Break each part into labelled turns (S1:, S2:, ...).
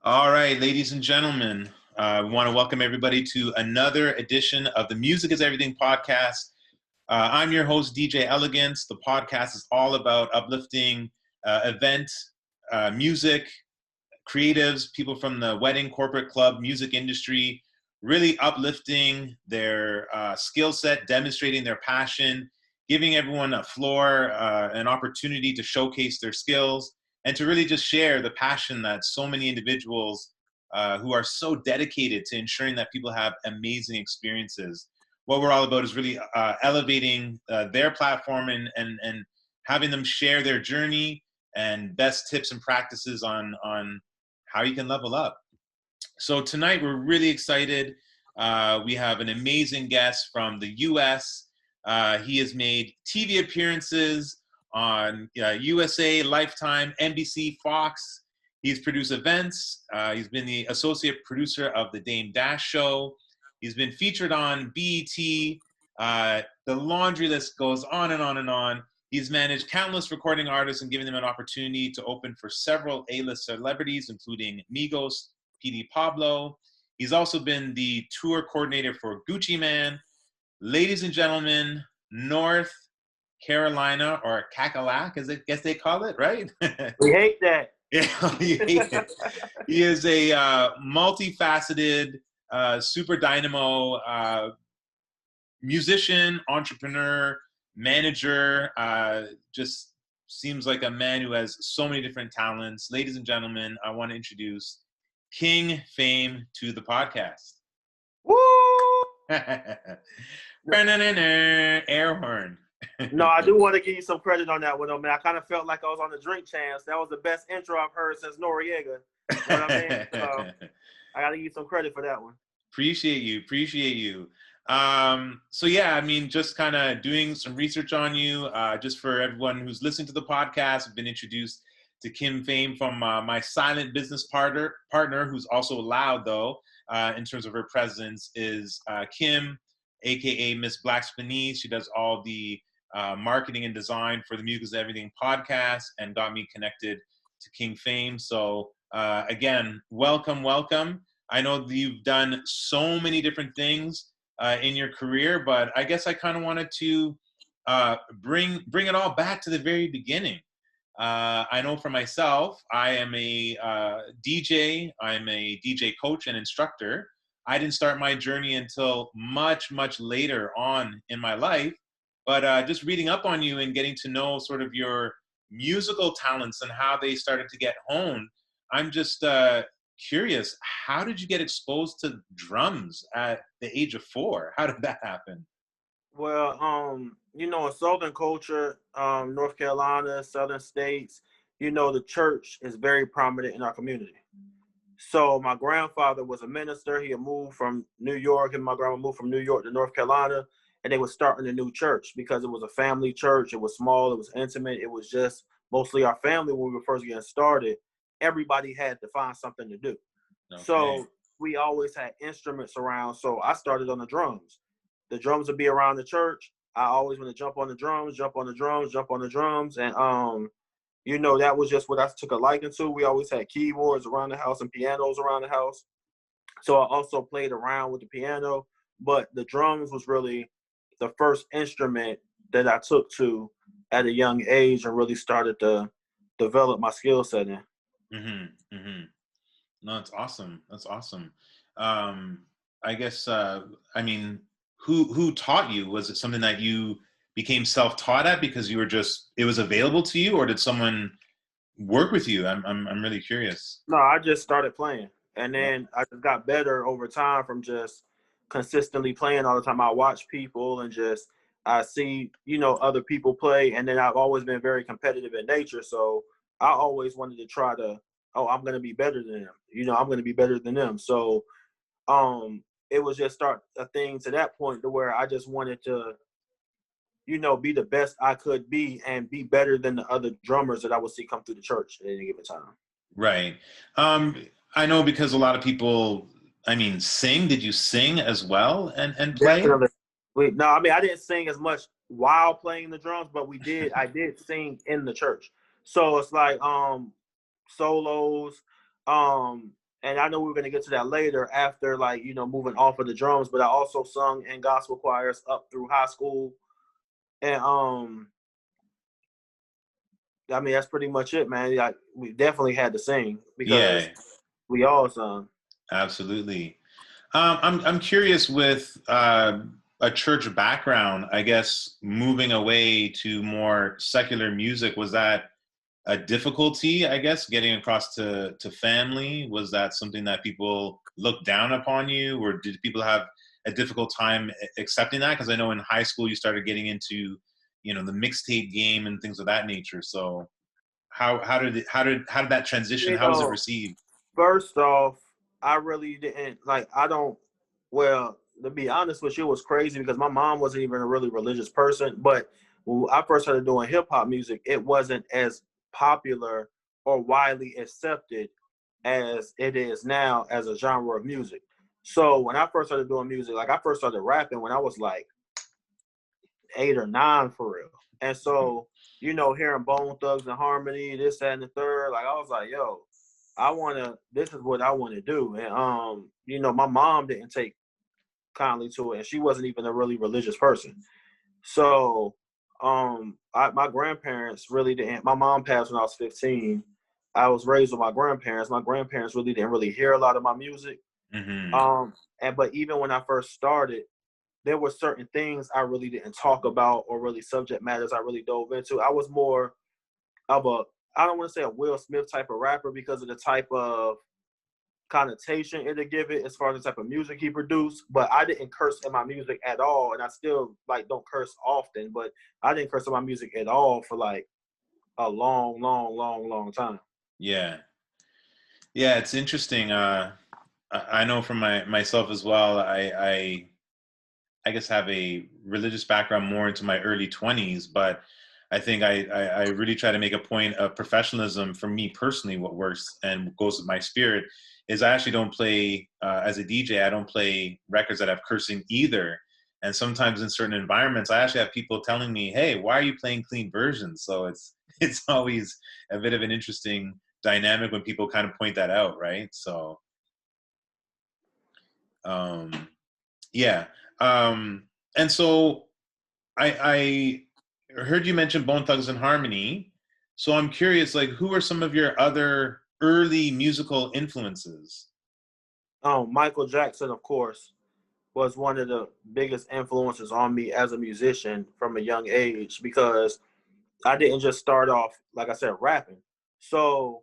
S1: All right, ladies and gentlemen, we want to welcome everybody to another edition of the Music is Everything podcast. I'm your host, DJ Elegance. The podcast is all about uplifting event, music, creatives, people from the wedding, corporate club, music industry, really uplifting their skill set, demonstrating their passion, giving everyone a floor, an opportunity to showcase their skills, and to really just share the passion that so many individuals who are so dedicated to ensuring that people have amazing experiences. What we're all about is really elevating their platform and having them share their journey and best tips and practices on how you can level up. So tonight we're really excited. We have an amazing guest from the US. He has made TV appearances on USA, Lifetime, NBC, Fox. He's produced events. He's been the associate producer of the Dame Dash Show. He's been featured on BET. The laundry list goes on and on and on. He's managed countless recording artists and given them an opportunity to open for several A-list celebrities, including Migos, PD Pablo. He's also been the tour coordinator for Gucci Mane. Ladies and gentlemen, North Carolina, or Cackalack, as I guess they call it, right?
S2: We hate that.
S1: Yeah, you hate it. He is a multifaceted, super dynamo musician, entrepreneur, manager. Just seems like a man who has so many different talents. Ladies and gentlemen, I want to introduce King F.A.M.E to the podcast.
S2: Woo!
S1: Air horn.
S2: No, I do want to give you some credit on that one, though, man. I kind of felt like I was on the Drink Champs. That was the best intro I've heard since Noriega. You know what I mean? So I got to give you some credit for that one.
S1: Appreciate you. So yeah, I mean, just kind of doing some research on you, just for everyone who's listening to the podcast. I've been introduced to Kim F.A.M.E from my silent business partner, who's also loud though, in terms of her presence, is Kim, aka Miss Black Spanish. She does all the marketing and design for the Music is Everything podcast and got me connected to King F.A.M.E. So again, welcome. I know that you've done so many different things in your career, but I guess I kind of wanted to bring it all back to the very beginning. I know for myself, I am a DJ. I'm a DJ coach and instructor. I didn't start my journey until much later on in my life, but just reading up on you and getting to know sort of your musical talents and how they started to get honed, I'm just curious, how did you get exposed to drums at the age of 4? How did that happen?
S2: Well, in Southern culture, North Carolina, Southern states, the church is very prominent in our community. So my grandfather was a minister. He had moved from New York, and my grandma moved from New York to North Carolina, and they were starting a new church because it was a family church. It was small. It was intimate. It was just mostly our family when we were first getting started. Everybody had to find something to do. Okay. So we always had instruments around. So I started on the drums. The drums would be around the church. I always want to jump on the drums. And, that was just what I took a liking to. We always had keyboards around the house and pianos around the house. So I also played around with the piano, but the drums was really the first instrument that I took to at a young age and really started to develop my skill set in.
S1: No, that's awesome. I guess, who taught you? Was it something that you became self-taught at because it was available to you, or did someone work with you? I'm really curious.
S2: No, I just started playing, and then I just got better over time from just consistently playing all the time. I watch people and I see, other people play, and then I've always been very competitive in nature. So I always wanted to try to, I'm going to be better than them. I'm going to be better than them. So it was just start a thing to that point to where I just wanted to, be the best I could be and be better than the other drummers that I would see come through the church at any given time.
S1: Right. I know because a lot of people, sing. Did you sing as well and play?
S2: Definitely. I didn't sing as much while playing the drums, but I did sing in the church. So it's like solos, and I know we're gonna get to that later after, like, you know, moving off of the drums, but I also sung in gospel choirs up through high school. And I mean, that's pretty much it, man. Like, we definitely had to sing because
S1: Yeah,
S2: we all sung.
S1: absolutely. I'm curious with a church background, I guess moving away to more secular music, was that a difficulty, I guess, getting across to family? Was that something that people looked down upon you, or did people have a difficult time accepting that? Because I know in high school you started getting into, you know, the mixtape game and things of that nature. So how did that transition?
S2: You
S1: How was it
S2: know,
S1: received?
S2: first off, I really didn't like. I don't. Well, to be honest with you, it was crazy because my mom wasn't even a really religious person. But when I first started doing hip hop music, it wasn't as popular or widely accepted as it is now as a genre of music. So when I first started doing music, like I first started rapping when I was like 8 or 9 for real. And so, you know, hearing Bone Thugs and Harmony, this, that, and the third, like I was like, yo, this is what I wanna do. And you know, my mom didn't take kindly to it, and she wasn't even a really religious person. So my grandparents really didn't. My mom passed when I was 15. I was raised with my grandparents. My grandparents really didn't really hear a lot of my music.
S1: Mm-hmm.
S2: But even when I first started, there were certain things I really didn't talk about, or really subject matters I really dove into. I was more of a, I don't want to say a Will Smith type of rapper because of the type of connotation it'll give it as far as the type of music he produced. But I didn't curse in my music at all, and I still like don't curse often. But I didn't curse in my music at all for like a long, long, long, long time.
S1: Yeah. Yeah, it's interesting. I know from myself as well. I guess have a religious background more into my early 20s, but I think I really try to make a point of professionalism for me personally. What works and goes with my spirit is I actually don't play as a DJ. I don't play records that have cursing either. And sometimes in certain environments, I actually have people telling me, "Hey, why are you playing clean versions?" So it's always a bit of an interesting dynamic when people kind of point that out, right? So um, yeah. And so I heard you mention Bone Thugs and Harmony. So I'm curious, like, who are some of your other early musical influences?
S2: Michael Jackson, of course, was one of the biggest influences on me as a musician from a young age because I didn't just start off, like I said, rapping. So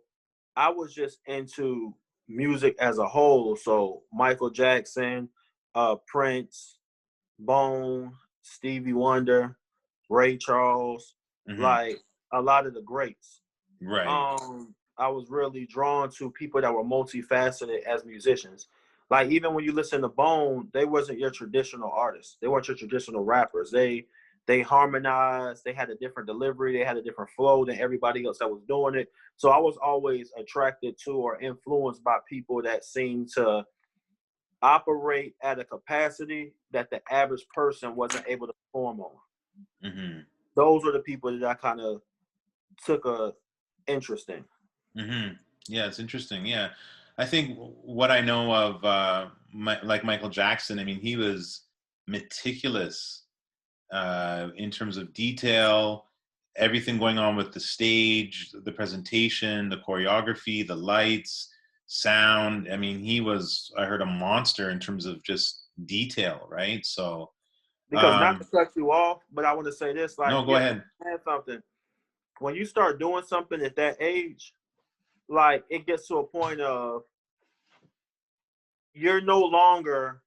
S2: I was just into music as a whole. So Michael Jackson, Prince, Bone, Stevie Wonder, Ray Charles,
S1: Hmm.
S2: like a lot of the greats.
S1: Right.
S2: I was really drawn to people that were multifaceted as musicians. Like even when you listen to Bone, they wasn't your traditional artists. They weren't your traditional rappers. They harmonized. They had a different delivery. They had a different flow than everybody else that was doing it. So I was always attracted to or influenced by people that seemed to operate at a capacity that the average person wasn't able to perform on.
S1: Hmm.
S2: Those were the people that I kind of took a interest in.
S1: Hmm. Yeah, it's interesting. Yeah, I think what I know of, like Michael Jackson, I mean, he was meticulous in terms of detail, everything going on with the stage, the presentation, the choreography, the lights, sound. I mean, I heard, a monster in terms of just detail, right? So,
S2: Because not to cut you off, but I want to say this: like
S1: no,
S2: you
S1: go
S2: have to
S1: ahead.
S2: understand something. When you start doing something at that age, like it gets to a point of you're no longer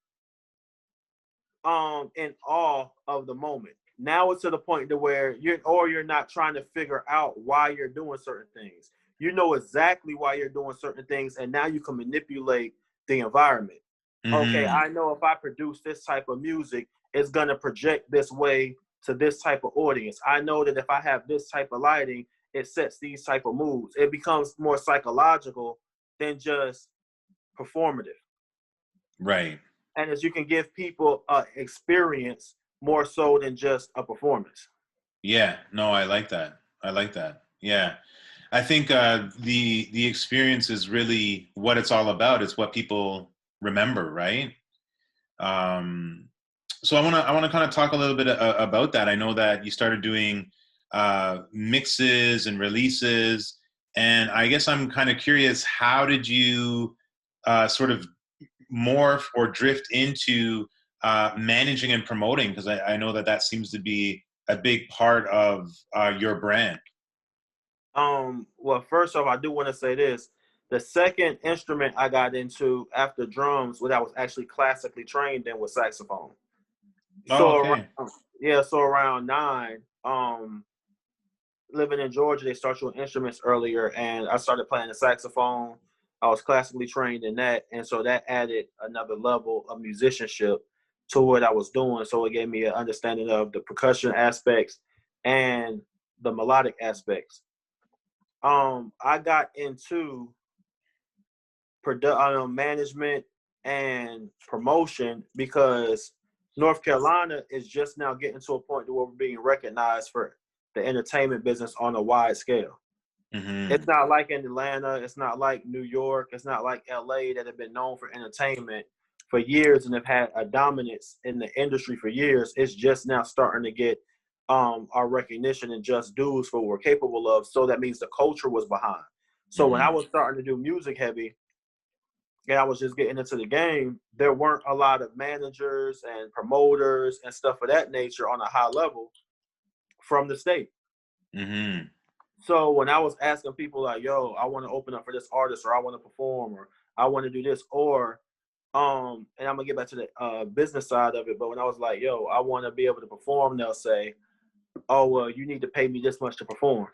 S2: in awe of the moment. Now it's to the point to where you're not trying to figure out why you're doing certain things. You know exactly why you're doing certain things, and now you can manipulate the environment. Okay,
S1: Hmm.
S2: I know if I produce this type of music, it's gonna project this way to this type of audience. I know that if I have this type of lighting, it sets these type of moods. It becomes more psychological than just performative.
S1: Right.
S2: And as you can give people experience more so than just a performance.
S1: Yeah. No, I like that. I like that. Yeah. I think the experience is really what it's all about. It's what people remember, right? Um, so I wanna kind of talk a little bit about that. I know that you started doing mixes and releases, and I guess I'm kind of curious, how did you sort of morph or drift into managing and promoting? Because I know that that seems to be a big part of your brand.
S2: Well, first off, I do want to say this. The second instrument I got into after drums, what I was actually classically trained in, was saxophone.
S1: Oh,
S2: So
S1: okay.
S2: around, yeah, so around 9, living in Georgia, they start you on instruments earlier, and I started playing the saxophone. I was classically trained in that, and so that added another level of musicianship to what I was doing. So it gave me an understanding of the percussion aspects and the melodic aspects. I got into management and promotion because North Carolina is just now getting to a point where we're being recognized for the entertainment business on a wide scale.
S1: Mm-hmm.
S2: It's not like in Atlanta, it's not like New York, it's not like LA that have been known for entertainment for years and have had a dominance in the industry for years. It's just now starting to get our recognition and just dues for what we're capable of. So that means the culture was behind. So when I
S1: Mm-hmm.
S2: was starting to do music heavy and I was just getting into the game, there weren't a lot of managers and promoters and stuff of that nature on a high level from the state.
S1: Mm-hmm.
S2: So when I was asking people like, yo, I want to open up for this artist, or I want to perform, or I want to do this, or and I'm gonna get back to the business side of it, but when I was like, yo, I want to be able to perform, they'll say, oh, well, you need to pay me this much to perform.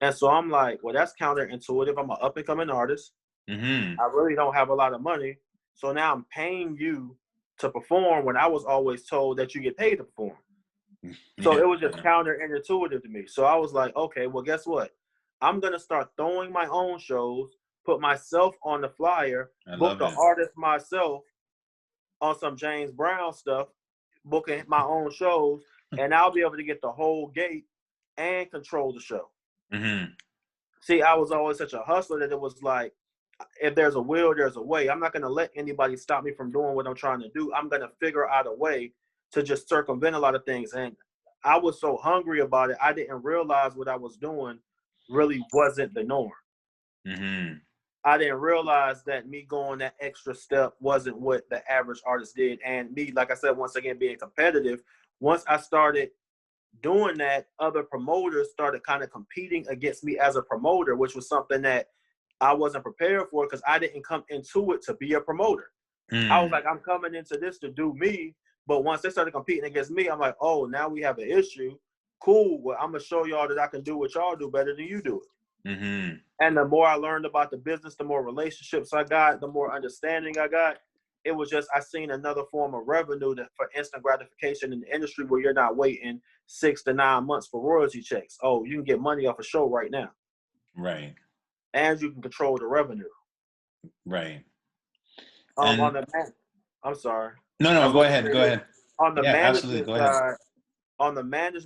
S2: And so I'm like, well, that's counterintuitive. I'm an up and coming artist.
S1: Mm-hmm.
S2: I really don't have a lot of money. So now I'm paying you to perform when I was always told that you get paid to perform. So
S1: Yeah.
S2: it was just counterintuitive to me. So I was like, okay, well, guess what? I'm going to start throwing my own shows, put myself on the flyer,
S1: I
S2: book
S1: love
S2: the
S1: it.
S2: artist myself on some James Brown stuff, booking my own shows, and I'll be able to get the whole gate and control the show.
S1: Mm-hmm.
S2: See, I was always such a hustler that it was like, if there's a will, there's a way. I'm not going to let anybody stop me from doing what I'm trying to do. I'm going to figure out a way to just circumvent a lot of things. And I was so hungry about it, I didn't realize what I was doing really wasn't the norm.
S1: Mm-hmm.
S2: I didn't realize that me going that extra step wasn't what the average artist did. And me, like I said, once again, being competitive, once I started doing that, other promoters started kind of competing against me as a promoter, which was something that I wasn't prepared for because I didn't come into it to be a promoter. I was
S1: Mm.
S2: like, I'm coming into this to do me. But once they started competing against me, I'm like, oh, now we have an issue. Cool. Well, I'm going to show y'all that I can do what y'all do better than you do it.
S1: Mm-hmm.
S2: And the more I learned about the business, the more relationships I got, the more understanding I got. It was just, I seen another form of revenue for instant gratification in the industry where you're not waiting 6 to 9 months for royalty checks. Oh, you can get money off a show right now.
S1: Right.
S2: And you can control the revenue.
S1: Right.
S2: On
S1: And
S2: the I'm sorry.
S1: no,
S2: I
S1: no,
S2: was
S1: go
S2: going to
S1: ahead.
S2: say
S1: Go
S2: this.
S1: ahead.
S2: On the
S1: Yeah, absolutely.
S2: management
S1: Go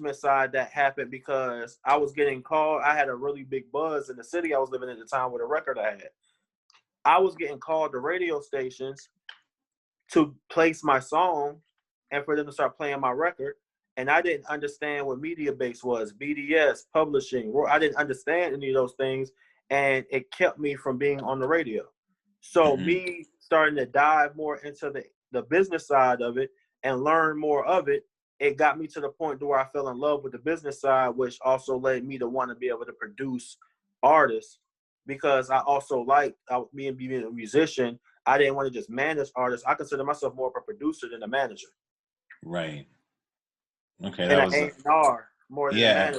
S1: ahead.
S2: side, that happened because I was getting called. I had a really big buzz in the city I was living at the time with a record I had. I was getting called to radio stations to place my song and for them to start playing my record. And I didn't understand what media base was, BDS, publishing. I didn't understand any of those things. And it kept me from being on the radio. So
S1: Mm-hmm.
S2: me starting to dive more into the business side of it and learn more of it, it got me to the point where I fell in love with the business side, which also led me to want to be able to produce artists because I also being a musician. I didn't want to just manage artists. I consider myself more of a producer than a manager.
S1: Right. Okay,
S2: And
S1: that
S2: an
S1: was
S2: A&R more than a
S1: yeah.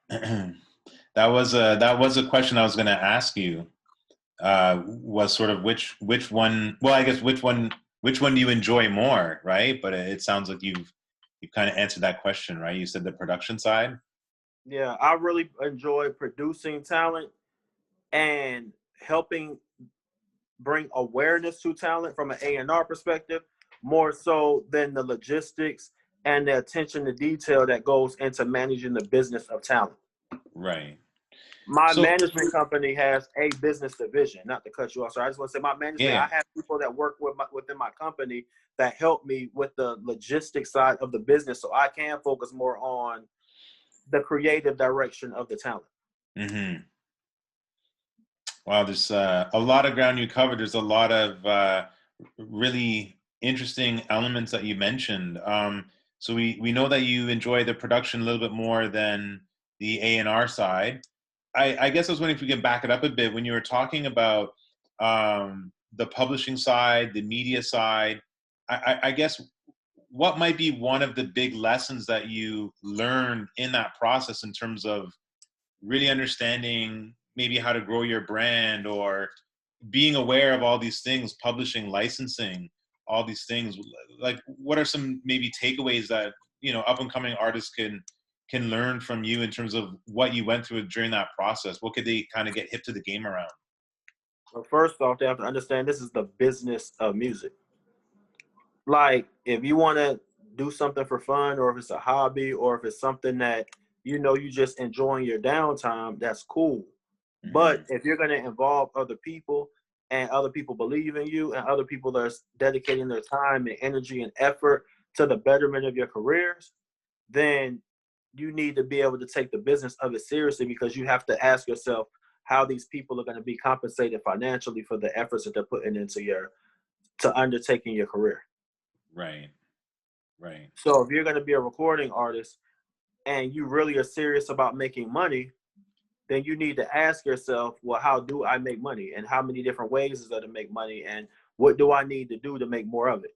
S2: manager.
S1: That was a question I was going to ask you. Was sort of which one? Well, I guess which one do you enjoy more, right? But it sounds like you've kind of answered that question, right? You said the production side.
S2: Yeah, I really enjoy producing talent and helping bring awareness to talent from an A&R perspective, more so than the logistics and the attention to detail that goes into managing the business of talent.
S1: Right.
S2: My
S1: So
S2: management company has a business division. Not to cut you off, so I just want to say my management.
S1: yeah.
S2: I have people that work within my company that help me with the logistics side of the business, so I can focus more on the creative direction of the talent.
S1: Mm-hmm. Wow, there's a lot of ground you covered. There's a lot of really interesting elements that you mentioned. So we know that you enjoy the production a little bit more than the A&R side. I guess I was wondering if we could back it up a bit when you were talking about the publishing side, the media side. I guess what might be one of the big lessons that you learned in that process in terms of really understanding maybe how to grow your brand or being aware of all these things, publishing, licensing, all these things. Like, what are some maybe takeaways that, you know, up and coming artists can learn from you in terms of what you went through during that process? What could they kind of get hip to the game around?
S2: Well, first off, they have to understand this is the business of music. Like, if you want to do something for fun, or if it's a hobby, or if it's something that you just enjoying your downtime, that's cool.
S1: Mm-hmm.
S2: But if you're going to involve other people, and other people believe in you, and other people that are dedicating their time and energy and effort to the betterment of your careers, then you need to be able to take the business of it seriously, because you have to ask yourself how these people are going to be compensated financially for the efforts that they're putting into to undertaking your career.
S1: Right. Right.
S2: So if you're going to be a recording artist and you really are serious about making money, then you need to ask yourself, well, how do I make money? And how many different ways is there to make money? And what do I need to do to make more of it?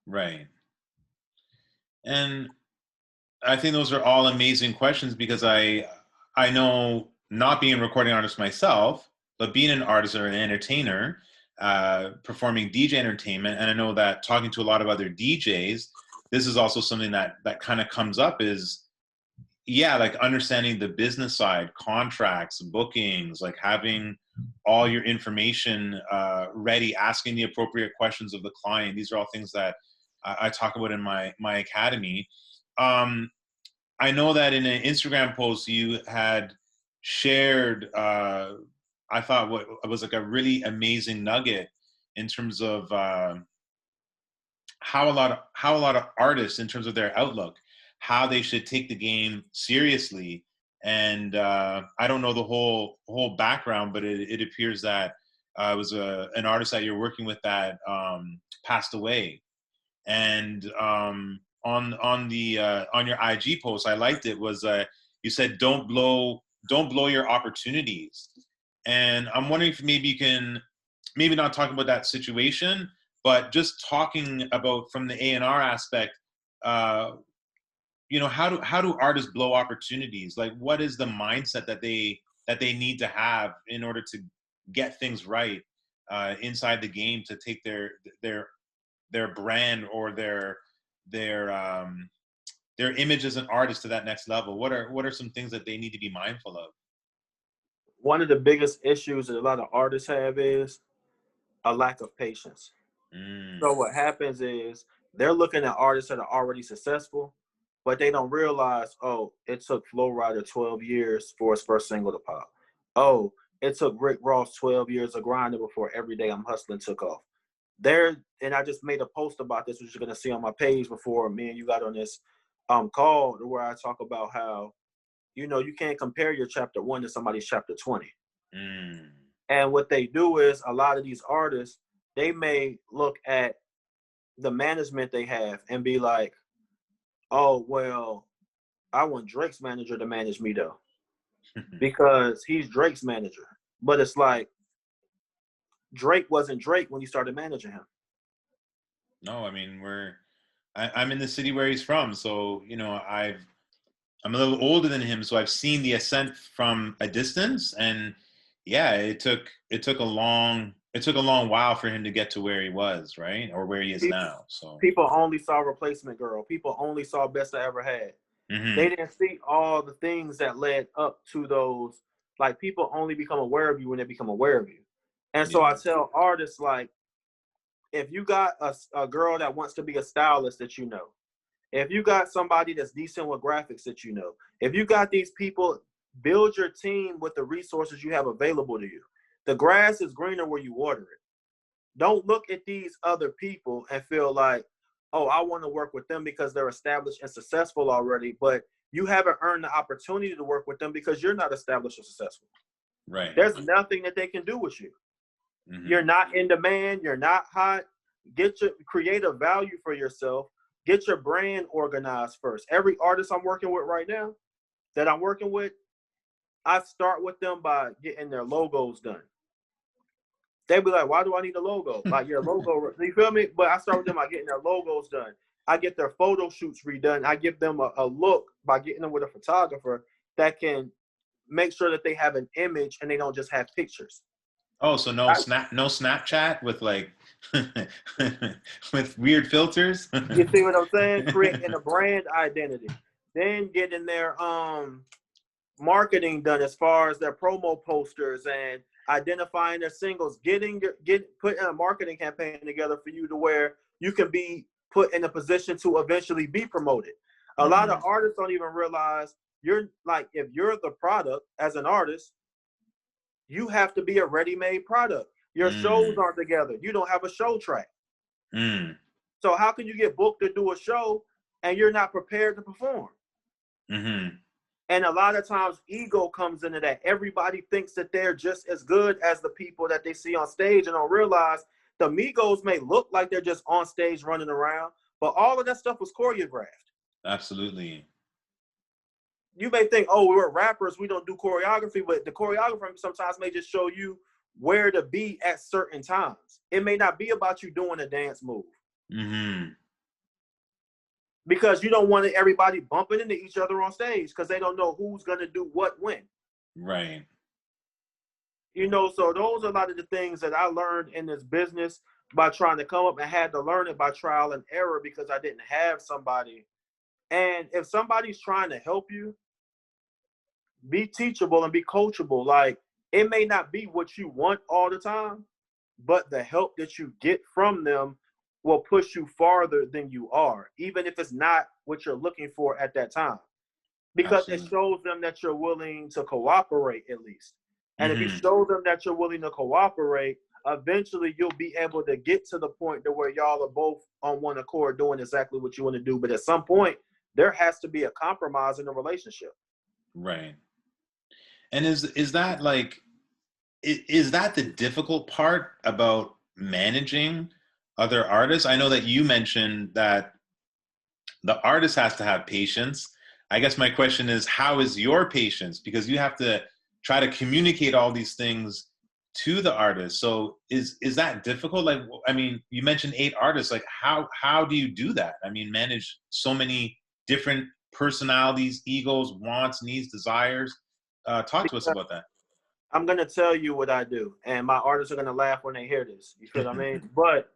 S1: Right. And I think those are all amazing questions because I know, not being a recording artist myself, but being an artist or an entertainer, performing DJ entertainment, and I know that talking to a lot of other DJs, this is also something that kind of comes up is, yeah, like understanding the business side, contracts, bookings, like having all your information ready, asking the appropriate questions of the client. These are all things that I talk about in my academy. Um, I know that in an Instagram post you had shared, I thought what was like a really amazing nugget in terms of how a lot of artists, in terms of their outlook, how they should take the game seriously. And I don't know the whole background, but it appears that it was an artist that you're working with that passed away. And on your IG post, I liked it, was you said don't blow your opportunities. And I'm wondering if maybe you can, maybe not talk about that situation, but just talking about from the A&R aspect, uh, how do artists blow opportunities? Like, what is the mindset that they need to have in order to get things right inside the game, to take their brand or their their image as an artist to that next level? What are some things that they need to be mindful of?
S2: One of the biggest issues that a lot of artists have is a lack of patience. So
S1: Mm,
S2: what happens is they're looking at artists that are already successful, but they don't realize, oh, it took Flo Rida 12 years for his first single to pop. Oh, it took Rick Ross 12 years of grinding before Every Day I'm Hustling took off. And I just made a post about this, which you're gonna see on my page before me and you got on this call, where I talk about how, you can't compare your chapter 1 to somebody's chapter 20.
S1: mm,
S2: And what they do is, a lot of these artists, they may look at the management they have and be like, oh, well, I want Drake's manager to manage me though, because he's Drake's manager. But it's like, Drake wasn't Drake when you started managing him.
S1: no, I mean I'm in the city where he's from, so I'm a little older than him, so I've seen the ascent from a distance, and yeah, it took a long while for him to get to where he was, right, or where he is
S2: People,
S1: now. So,
S2: people only saw Replacement Girl. People only saw Best I Ever Had. They
S1: hmm,
S2: didn't see all the things that led up to those. Like, people only become aware of you when they become aware of you. And so I
S1: yeah,
S2: tell artists, like, if you got a girl that wants to be a stylist that you know, if you got somebody that's decent with graphics that you know, if you got these people, build your team with the resources you have available to you. The grass is greener where you water it. Don't look at these other people and feel like, oh, I want to work with them because they're established and successful already, but you haven't earned the opportunity to work with them because you're not established or successful.
S1: Right.
S2: There's nothing that they can do with you.
S1: Mm-hmm.
S2: You're not in demand. You're not hot. Create a value for yourself. Get your brand organized first. Every artist I'm working with right now that I'm working with, I start with them by getting their logos done. They be like, why do I need a logo? Like, your logo, you feel me? But I start with them by getting their logos done. I get their photo shoots redone. I give them a look by getting them with a photographer that can make sure that they have an image and they don't just have pictures.
S1: Oh, so no Snapchat with like with weird filters.
S2: You see what I'm saying? Creating a brand identity. Then getting their marketing done as far as their promo posters and identifying their singles, putting a marketing campaign together for you to where you can be put in a position to eventually be promoted. A lot of artists don't even realize you're like, if you're the product as an artist, you have to be a ready-made product. Your shows aren't together. You don't have a show track. So how can you get booked to do a show and you're not prepared to perform? And a lot of times ego comes into that. Everybody thinks that they're just as good as the people that they see on stage and don't realize the Migos may look like they're just on stage running around, but all of that stuff was choreographed.
S1: Absolutely.
S2: You may think, oh, we're rappers, we don't do choreography, but the choreographer sometimes may just show you where to be at certain times. It may not be about you doing a dance move. Because you don't want everybody bumping into each other on stage because they don't know who's going to do what when.
S1: Right.
S2: You know, so those are a lot of the things that I learned in this business by trying to come up, and had to learn it by trial and error because I didn't have somebody. And if somebody's trying to help you, be teachable and be coachable. Like, it may not be what you want all the time, but the help that you get from them will push you farther than you are, even if it's not what you're looking for at that time. Because Absolutely. It shows them that you're willing to cooperate at least. And if you show them that you're willing to cooperate, eventually you'll be able to get to the point to where y'all are both on one accord doing exactly what you want to do. But at some point, there has to be a compromise in the relationship.
S1: Right. And is that like, is that the difficult part about managing other artists? I know that you mentioned that the artist has to have patience. I guess my question is, how is your patience? Because you have to try to communicate all these things to the artist. So is that difficult? Like, I mean, you mentioned 8 artists. Like, how do you do that? I mean, manage so many different personalities, egos, wants, needs, desires. Talk to us about that.
S2: I'm going to tell you what I do, and my artists are going to laugh when they hear this. You feel what I mean? But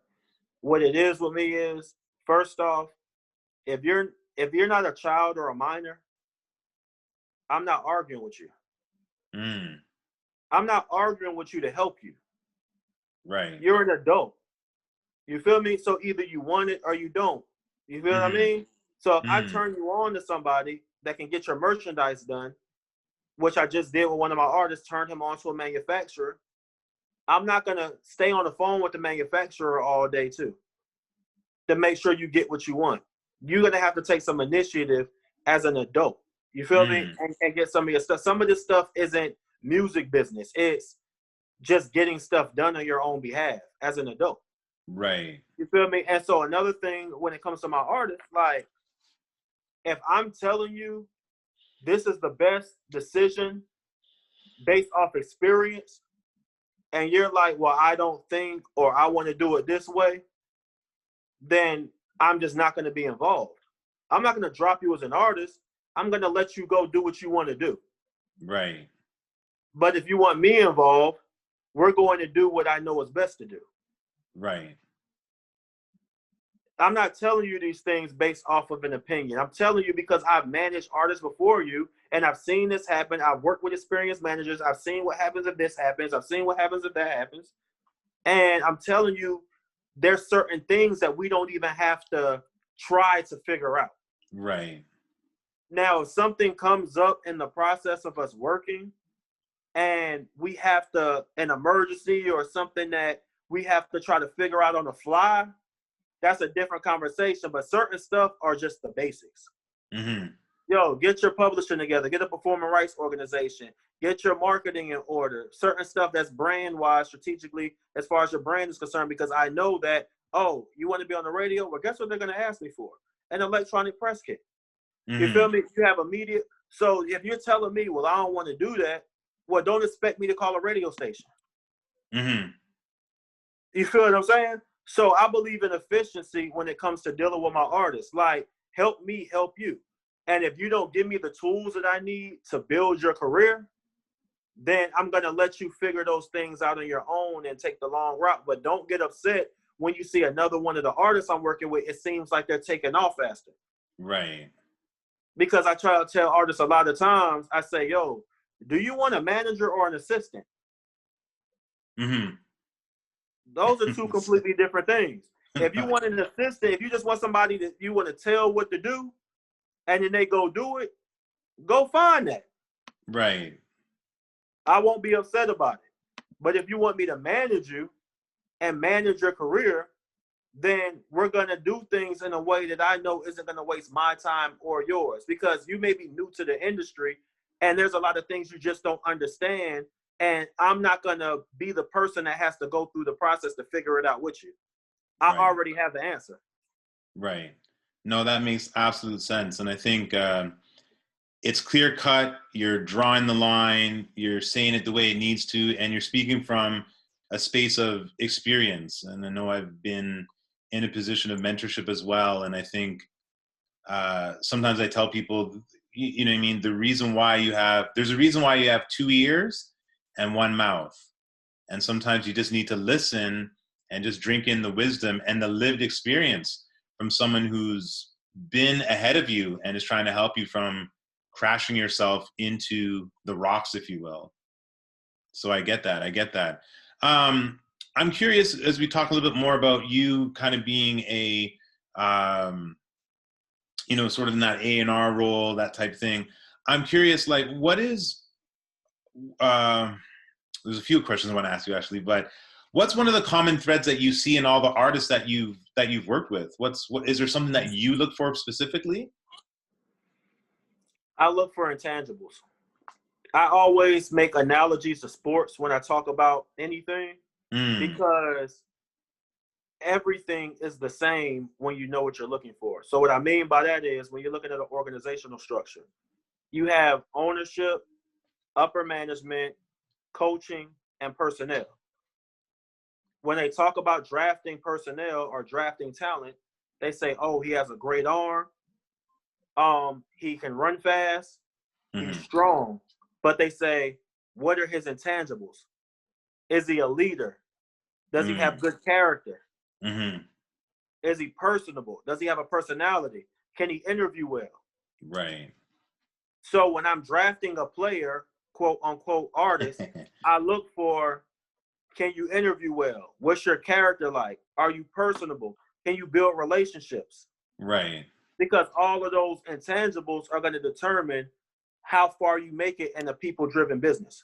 S2: what it is with me is, first off, if you're not a child or a minor, I'm not arguing with you. I'm not arguing with you to help you.
S1: Right.
S2: You're an adult. You feel me? So either you want it or you don't. You feel what I mean? So if I turn you on to somebody that can get your merchandise done, which I just did with one of my artists, turned him on to a manufacturer, I'm not going to stay on the phone with the manufacturer all day too to make sure you get what you want. You're going to have to take some initiative as an adult. You feel me? And get some of your stuff. Some of this stuff isn't music business. It's just getting stuff done on your own behalf as an adult.
S1: Right.
S2: You feel me? And so another thing when it comes to my artists, like, if I'm telling you this is the best decision based off experience, and you're like, well, I don't think, or I want to do it this way, then I'm just not going to be involved. I'm not going to drop you as an artist. I'm going to let you go do what you want to do.
S1: Right.
S2: But if you want me involved, we're going to do what I know is best to do.
S1: Right.
S2: I'm not telling you these things based off of an opinion. I'm telling you because I've managed artists before you, and I've seen this happen. I've worked with experienced managers. I've seen what happens if this happens. I've seen what happens if that happens. And I'm telling you, there's certain things that we don't even have to try to figure out.
S1: Right.
S2: Now, if something comes up in the process of us working and we have to, an emergency or something that we have to try to figure out on the fly, that's a different conversation. But certain stuff are just the basics.
S1: Mm-hmm.
S2: Yo, get your publishing together, get a performing rights organization, get your marketing in order, certain stuff that's brand wise, strategically, as far as your brand is concerned, because I know that, oh, you want to be on the radio? Well, guess what they're going to ask me for? An electronic press kit. You
S1: Mm-hmm.
S2: feel me? You have a media. So if you're telling me, well, I don't want to do that, well, don't expect me to call a radio station.
S1: Mm-hmm.
S2: You feel what I'm saying? So I believe in efficiency when it comes to dealing with my artists. Like, help me help you. And if you don't give me the tools that I need to build your career, then I'm going to let you figure those things out on your own and take the long route. But don't get upset when you see another one of the artists I'm working with, it seems like they're taking off faster.
S1: Right.
S2: Because I try to tell artists a lot of times, I say, yo, do you want a manager or an assistant?
S1: Mm-hmm.
S2: Those are two completely different things. If you want an assistant, if you just want somebody that you want to tell what to do, and then they go do it, go find that.
S1: Right.
S2: I won't be upset about it. But if you want me to manage you and manage your career, then we're going to do things in a way that I know isn't going to waste my time or yours, because you may be new to the industry and there's a lot of things you just don't understand. And I'm not going to be the person that has to go through the process to figure it out with you. I already have the answer.
S1: Right. No, that makes absolute sense. And I think it's clear cut. You're drawing the line. You're saying it the way it needs to. And you're speaking from a space of experience. And I know I've been in a position of mentorship as well. And I think sometimes I tell people, you know what I mean? There's a reason why you have 2 ears and 1 mouth. And sometimes you just need to listen and just drink in the wisdom and the lived experience from someone who's been ahead of you and is trying to help you from crashing yourself into the rocks, if you will. So I get that. I'm curious, as we talk a little bit more about you kind of being a, sort of in that A&R role, that type of thing. I'm curious, like, what is, there's a few questions I want to ask you actually, but what's one of the common threads that you see in all the artists that you've worked with? What is there something that you look for specifically?
S2: I look for intangibles. I always make analogies to sports when I talk about anything, because everything is the same when you know what you're looking for. So what I mean by that is, when you're looking at an organizational structure, you have ownership, upper management, coaching, and personnel. When they talk about drafting personnel or drafting talent, they say, oh, he has a great arm. He can run fast. He's strong. But they say, what are his intangibles? Is he a leader? Does he have good character? Is he personable? Does he have a personality? Can he interview well?
S1: Right.
S2: So when I'm drafting a player, quote unquote artist, I look for, can you interview well? What's your character like? Are you personable? Can you build relationships?
S1: Right.
S2: Because all of those intangibles are going to determine how far you make it in a people-driven business.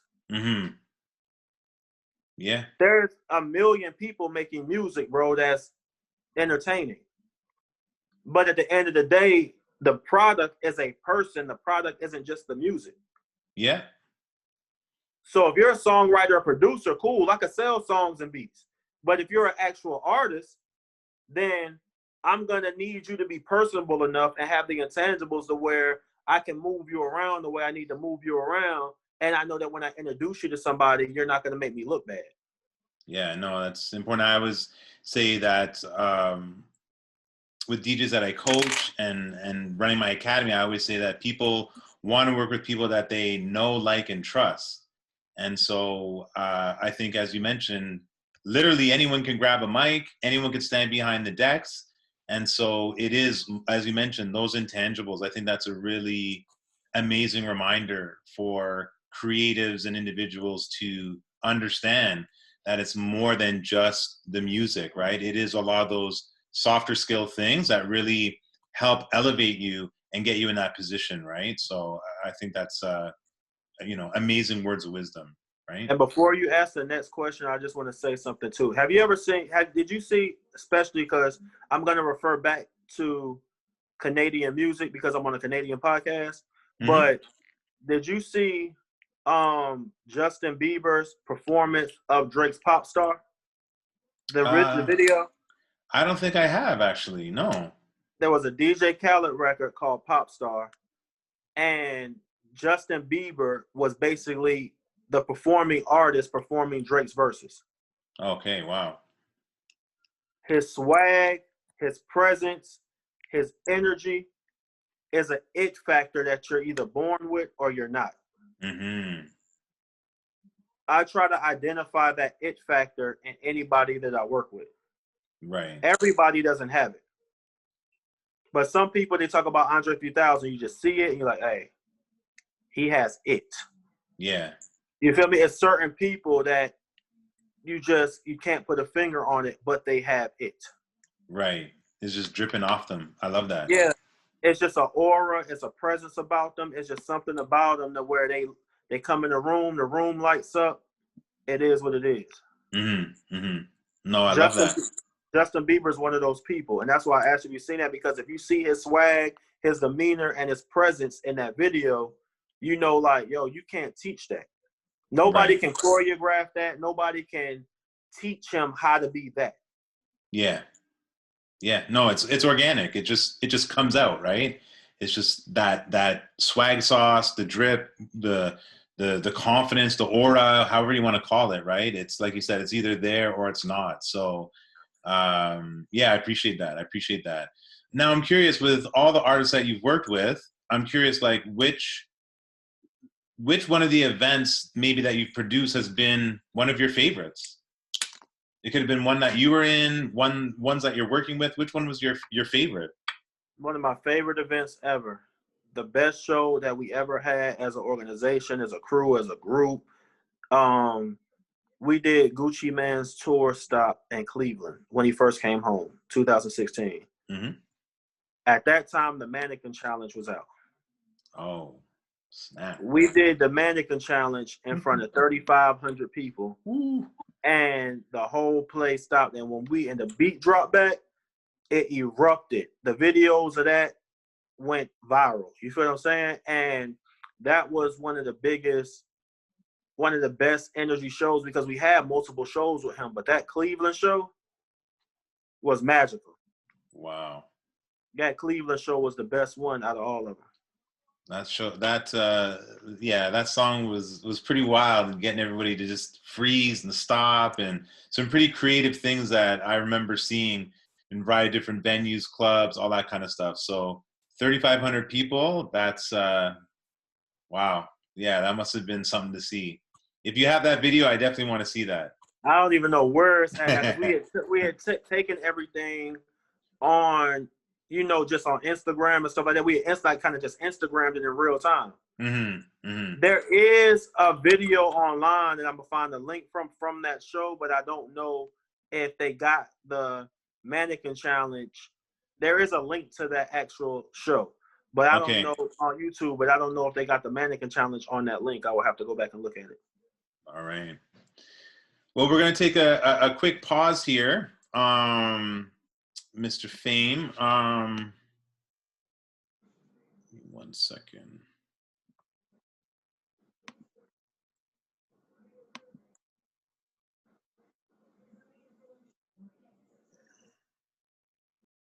S1: Yeah.
S2: There's a million people making music, bro, that's entertaining. But at the end of the day, the product is a person. The product isn't just the music.
S1: Yeah.
S2: So if you're a songwriter or producer, cool, I could sell songs and beats. But if you're an actual artist, then I'm going to need you to be personable enough and have the intangibles to where I can move you around the way I need to move you around. And I know that when I introduce you to somebody, you're not going to make me look bad.
S1: Yeah, no, that's important. I always say that with DJs that I coach and running my academy, I always say that people want to work with people that they know, like, and trust. And so I think, as you mentioned, literally anyone can grab a mic, anyone can stand behind the decks. And so it is, as you mentioned, those intangibles. I think that's a really amazing reminder for creatives and individuals to understand that it's more than just the music, right? It is a lot of those softer skill things that really help elevate you and get you in that position, right? So I think that's amazing words of wisdom, right?
S2: And before you ask the next question, I just want to say something too. Have you ever seen? Did you see? Especially because I'm going to refer back to Canadian music because I'm on a Canadian podcast.
S1: Mm-hmm.
S2: But did you see Justin Bieber's performance of Drake's Pop Star? The video?
S1: I don't think I have, actually. No.
S2: There was a DJ Khaled record called Pop Star, and Justin Bieber was basically the performing artist performing Drake's verses.
S1: Okay, wow.
S2: His swag, his presence, his energy is an it factor that you're either born with or you're not.
S1: Mm-hmm.
S2: I try to identify that it factor in anybody that I work with.
S1: Right.
S2: Everybody doesn't have it. But some people, they talk about Andre 3000, you just see it and you're like, hey, he has it.
S1: Yeah.
S2: You feel me? It's certain people that you can't put a finger on it, but they have it.
S1: Right. It's just dripping off them. I love that.
S2: Yeah. It's just an aura. It's a presence about them. It's just something about them to where they come in the room lights up. It is what it is.
S1: Mm-hmm. Mm-hmm. No, I love that.
S2: Justin Bieber is one of those people. And that's why I asked if you've seen that, because if you see his swag, his demeanor, and his presence in that video, you know, like, yo, you can't teach that. Nobody can choreograph that. Nobody can teach him how to be that.
S1: Yeah. Yeah. No, it's organic. It just comes out, right? It's just that swag sauce, the drip, the confidence, the aura, however you want to call it, right? It's like you said, it's either there or it's not. So yeah, I appreciate that. Now I'm curious, with all the artists that you've worked with, I'm curious, like which one of the events maybe that you've produced has been one of your favorites? It could have been one that you were in, ones that you're working with. Which one was your favorite?
S2: One of my favorite events ever. The best show that we ever had as an organization, as a crew, as a group. We did Gucci Mane's tour stop in Cleveland when he first came home, 2016.
S1: Mm-hmm.
S2: At that time, the Mannequin Challenge was out.
S1: Oh, snap.
S2: We did the Mannequin Challenge in front of 3,500 people.
S1: Woo.
S2: And the whole place stopped. And when the beat dropped back, it erupted. The videos of that went viral. You feel what I'm saying? And that was one of the best energy shows, because we had multiple shows with him, but that Cleveland show was magical.
S1: Wow.
S2: That Cleveland show was the best one out of all of them.
S1: That song was pretty wild, getting everybody to just freeze and stop, and some pretty creative things that I remember seeing in a variety of different venues, clubs, all that kind of stuff. So 3,500 people, that's wow. Yeah, that must have been something to see. If you have that video, I definitely want to see that.
S2: I don't even know where it's at. We had taken everything on, just on Instagram and stuff like that. We had kind of just Instagrammed it in real time.
S1: Mm-hmm. Mm-hmm.
S2: There is a video online that I'm gonna find a link from that show, but I don't know if they got the Mannequin Challenge. There is a link to that actual show, but I don't know on YouTube. But I don't know if they got the Mannequin Challenge on that link. I will have to go back and look at it.
S1: All right. Well, we're going to take a quick pause here, Mr. F.A.M.E. 1 second.